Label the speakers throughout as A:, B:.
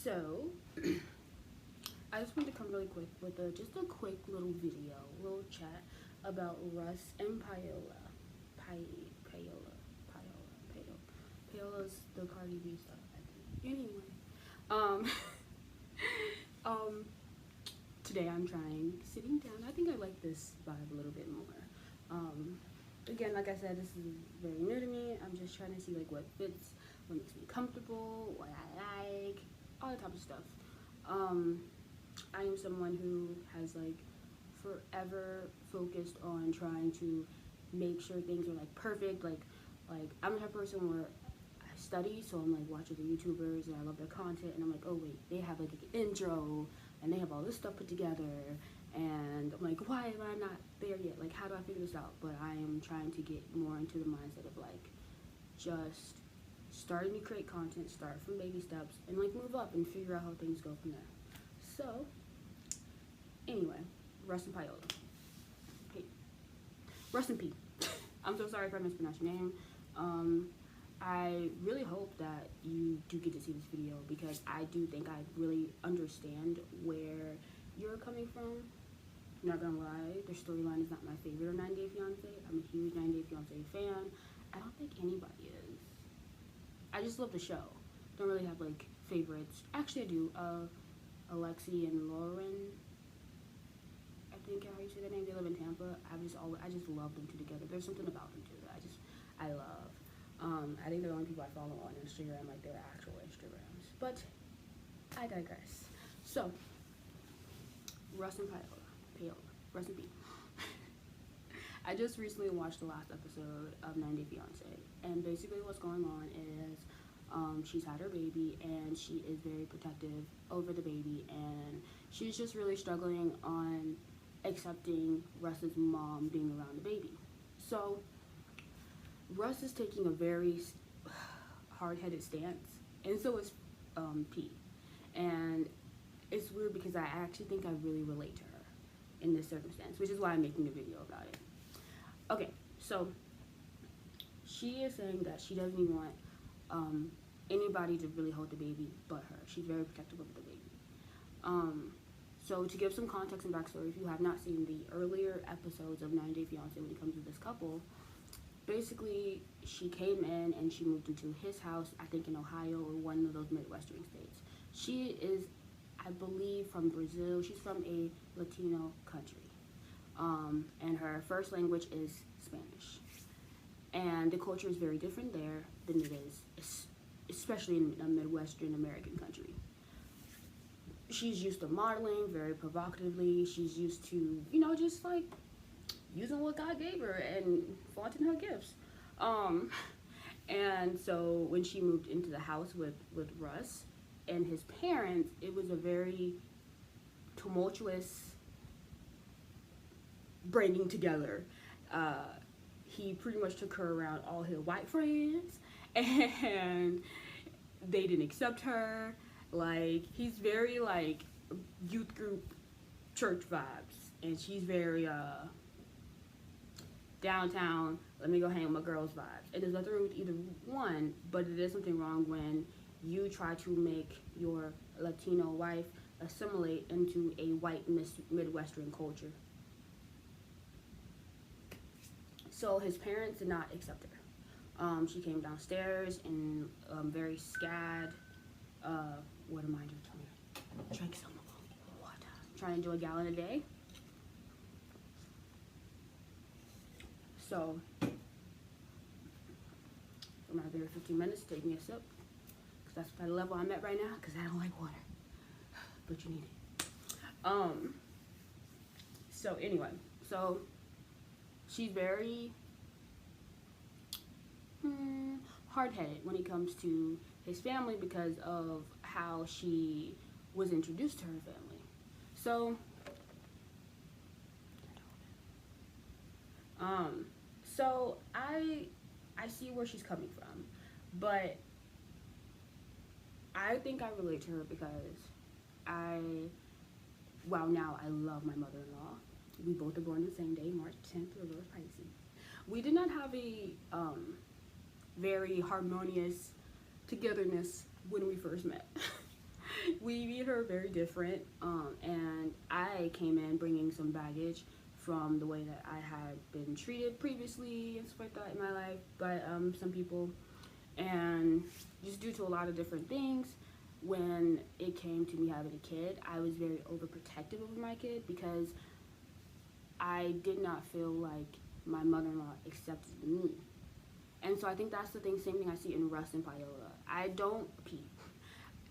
A: So, I just wanted to come really quick with just a quick little video, little chat about Russ and Paola. Paola. Paola's the Cardi B stuff, I think. Anyway, um, um, today I'm trying sitting down. I think I like this vibe a little bit more. Again, like I said, this is very new to me. I'm just trying to see like what fits, what makes me comfortable, what I like, all that type of stuff. I am someone who has like forever focused on trying to make sure things are like perfect. Like I'm the type of person where I study, so I'm like watching the YouTubers and I love their content, and I'm like, oh wait, they have like an intro and they have all this stuff put together, and I'm like, why am I not there yet? Like, how do I figure this out? But I am trying to get more into the mindset of like just starting to create content, start from baby steps, and like move up and figure out how things go from there. So, anyway, Russ and Paola. Hey, Russ and P. I'm so sorry if I mispronounced your name. I really hope that you do get to see this video because I do think I really understand where you're coming from. I'm not gonna lie, their storyline is not my favorite of 90 Day Fiance. I'm a huge 90 Day Fiance fan. I don't think anybody is. I just love the show. Don't really have like favorites. Actually, I do. Alexi and Lauren, I think how you say their name. They live in Tampa. I just love them two together. There's something about them too that I love. I think they're the only people I follow on Instagram, like their actual Instagrams. But I digress. So, Russ and Paola, Russ and P. I just recently watched the last episode of 90 Day Fiance, and basically what's going on is she's had her baby and she is very protective over the baby, and she's just really struggling on accepting Russ's mom being around the baby. So Russ is taking a very hard-headed stance, and so is P. And it's weird because I actually think I really relate to her in this circumstance, which is why I'm making a video about it. Okay, so she is saying that she doesn't even want anybody to really hold the baby but her. She's very protective of the baby. So to give some context and backstory, if you have not seen the earlier episodes of 90 Day Fiance when it comes to this couple, basically she came in and she moved into his house, I think in Ohio or one of those Midwestern states. She is, I believe, from Brazil. She's from a Latino country. And her first language is Spanish. And the culture is very different there than it is, especially in a Midwestern American country. She's used to modeling very provocatively. She's used to, just like using what God gave her and flaunting her gifts. And so when she moved into the house with Russ and his parents, it was a very tumultuous bringing together. He pretty much took her around all his white friends, and they didn't accept her. Like, he's very like youth group church vibes, and she's very downtown, let me go hang with my girls vibes. And there's nothing wrong with either one, but it is something wrong when you try to make your Latino wife assimilate into a white Midwestern culture. So his parents did not accept her. She came downstairs and very scad. What am I doing? Drink some water. Trying to do a gallon a day. So I'm out there 15 minutes. Take me a sip, because that's the level I'm at right now. Because I don't like water, but you need it. So anyway, so she's very hard-headed when it comes to his family because of how she was introduced to her family. So so I see where she's coming from, but I think I relate to her because now I love my mother-in-law. We both are born the same day, March 10th, we're both Pisces. We did not have a very harmonious togetherness when we first met. We meet her very different, and I came in bringing some baggage from the way that I had been treated previously and stuff like that in my life by some people, and just due to a lot of different things. When it came to me having a kid, I was very overprotective of my kid because I did not feel like my mother-in-law accepted me. And so I think that's the thing, same thing I see in Russ and Paola. I don't,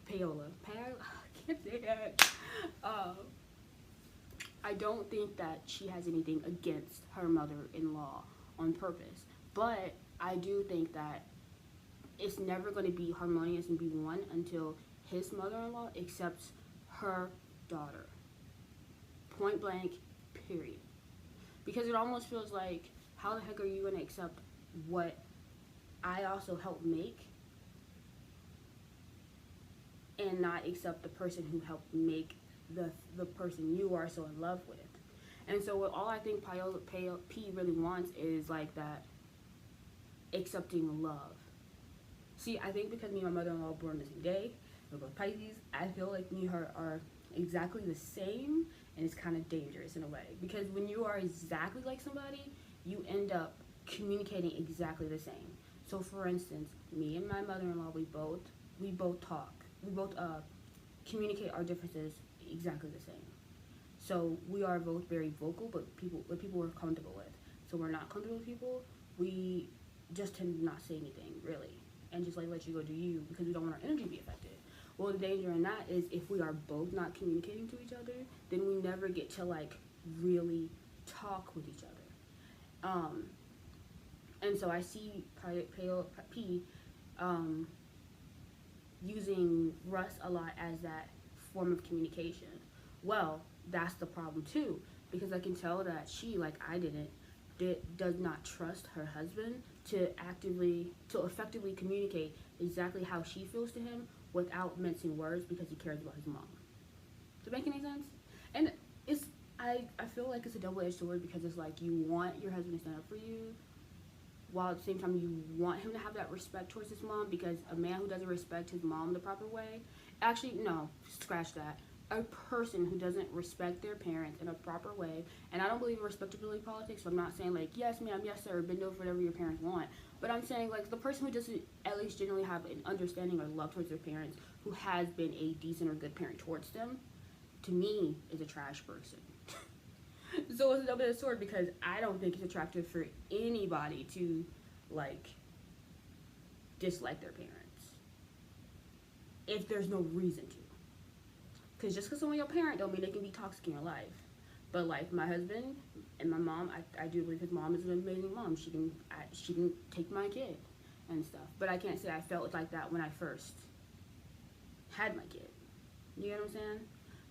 A: Paola, I can't say that. I don't think that she has anything against her mother-in-law on purpose. But I do think that it's never going to be harmonious and be one until his mother-in-law accepts her daughter. Point blank, period. Because it almost feels like, how the heck are you going to accept what I also helped make and not accept the person who helped make the person you are so in love with? And so what all I think P really wants is like that accepting love. See, I think because me and my mother-in-law were born the same day, we're both Pisces, I feel like me and her are exactly the same, and it's kind of dangerous in a way. Because when you are exactly like somebody, you end up communicating exactly the same. So for instance, me and my mother-in-law, we both talk. We both communicate our differences exactly the same. So we are both very vocal, but people we're comfortable with. So we're not comfortable with people, we just tend to not say anything, really. And just like let you go do you, because we don't want our energy to be affected. Well, the danger in that is if we are both not communicating to each other, then we never get to like really talk with each other. And so I see P using Russ a lot as that form of communication. Well, that's the problem too, because I can tell that she, like I does not trust her husband to effectively communicate exactly how she feels to him without mincing words, because he cares about his mom. Does it make any sense? And I feel like it's a double-edged sword, because it's like you want your husband to stand up for you, while at the same time you want him to have that respect towards his mom, because a man who doesn't respect his mom the proper way, actually, no, scratch that. A person who doesn't respect their parents in a proper way, and I don't believe in respectability politics, so I'm not saying like, yes ma'am, yes sir, bend over, whatever your parents want, but I'm saying like the person who doesn't at least generally have an understanding or love towards their parents, who has been a decent or good parent towards them, to me is a trash person. So it's a double-edged sword, because I don't think it's attractive for anybody to like dislike their parents if there's no reason to. Because just because someone's your parent don't mean they can be toxic in your life. But like my husband and my mom, I do believe his mom is an amazing mom. She can take my kid and stuff. But I can't say I felt like that when I first had my kid. You know what I'm saying?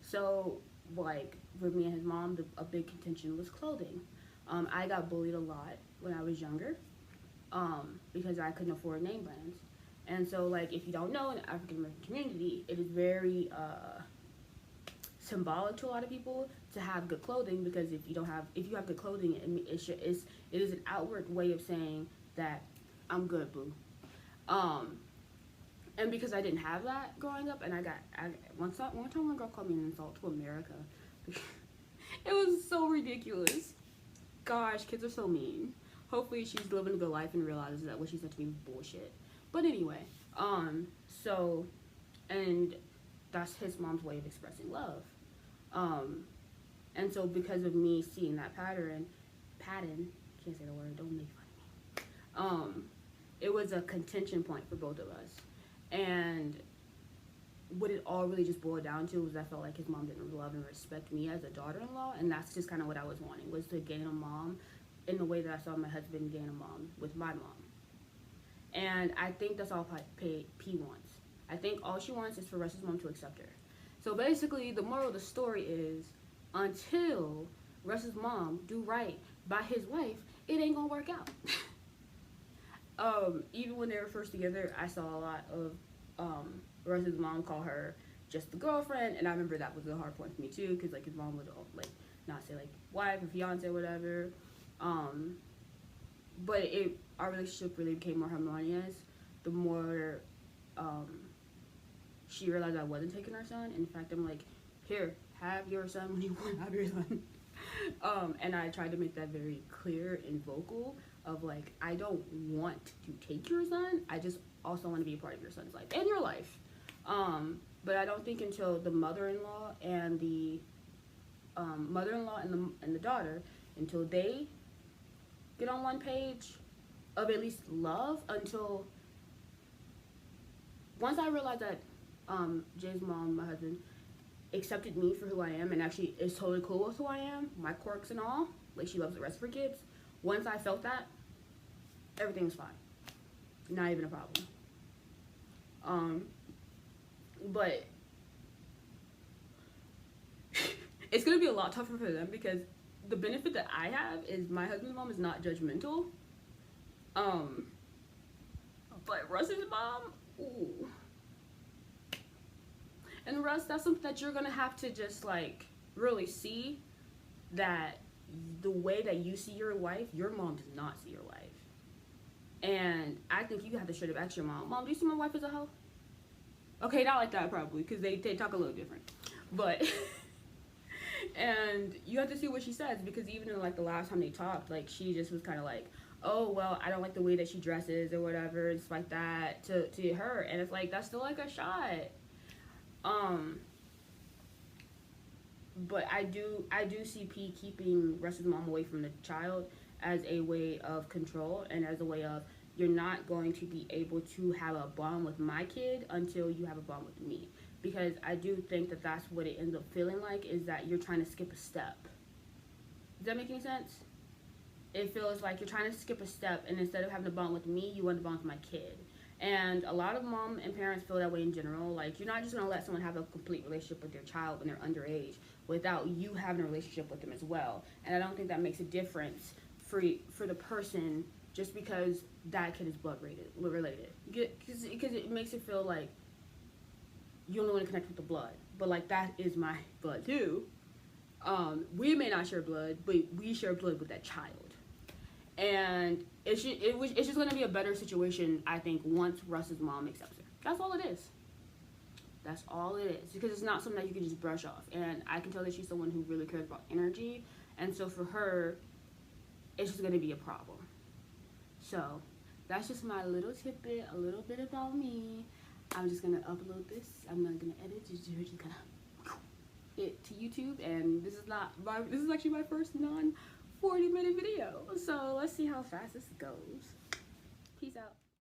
A: So like with me and his mom, a big contention was clothing. I got bullied a lot when I was younger, because I couldn't afford name brands. And so like if you don't know, in the African American community, it is very symbolic to a lot of people to have good clothing, because if you have good clothing, it is an outward way of saying that I'm good, boo. And because I didn't have that growing up, and one time one girl called me an insult to America. It was so ridiculous. Gosh, kids are so mean. Hopefully she's living a good life and realizes that what she said to me was bullshit. But anyway, so, and that's his mom's way of expressing love. And so because of me seeing that pattern, can't say the word, don't make fun of me. It was a contention point for both of us. And what it all really just boiled down to was I felt like his mom didn't love and respect me as a daughter-in-law, and that's just kind of what I was wanting, was to gain a mom in the way that I saw my husband gain a mom with my mom. And I think that's all P wants. I think all she wants is for Russ's mom to accept her. So basically, the moral of the story is, until Russ's mom do right by his wife, it ain't gonna work out. Even when they were first together, I saw a lot of Russ's mom call her just the girlfriend, and I remember that was a hard point for me too, because like his mom would like not say like wife or fiance or whatever. But our relationship really became more harmonious the more she realized I wasn't taking her son. In fact, I'm like, here, have your son when you want to have your son. And I tried to make that very clear and vocal of like, I don't want to take your son. I just also want to be a part of your son's life and your life. But I don't think until the mother-in-law and the and the daughter, until they get on one page of at least love, until once I realized that Jay's mom, my husband, accepted me for who I am and actually is totally cool with who I am, my quirks and all, like she loves the rest of her kids. Once I felt that, everything was fine. Not even a problem. But it's gonna be a lot tougher for them because the benefit that I have is my husband's mom is not judgmental. But Russ's mom, ooh. And Russ, that's something that you're gonna have to just like really see, that the way that you see your wife, your mom does not see your wife. And I think you have to straight up ask your mom, Mom, do you see my wife as a hoe? Okay, not like that probably, because they talk a little different. But, and you have to see what she says, because even in like the last time they talked, like she just was kind of like, oh, well, I don't like the way that she dresses or whatever, it's like that to her. And it's like, that's still like a shot. But I do see P keeping Russ's mom away from the child as a way of control and as a way of, you're not going to be able to have a bond with my kid until you have a bond with me. Because I do think that that's what it ends up feeling like, is that you're trying to skip a step. Does that make any sense? It feels like you're trying to skip a step, and instead of having a bond with me, you want to bond with my kid. And a lot of mom and parents feel that way in general. Like, you're not just going to let someone have a complete relationship with their child when they're underage without you having a relationship with them as well. And I don't think that makes a difference for the person just because that kid is blood related. Because it makes it feel like you only want to connect with the blood. But, like, that is my blood, too. We may not share blood, but we share blood with that child. And it's just going to be a better situation, I think, once Russ's mom accepts her. That's all it is. That's all it is. Because it's not something that you can just brush off. And I can tell that she's someone who really cares about energy. And so for her, it's just going to be a problem. So that's just my little tidbit, a little bit about me. I'm just going to upload this. I'm not going to edit. Just going to it to YouTube. And this is actually my first 40-minute video, so let's see how fast this goes. Peace out.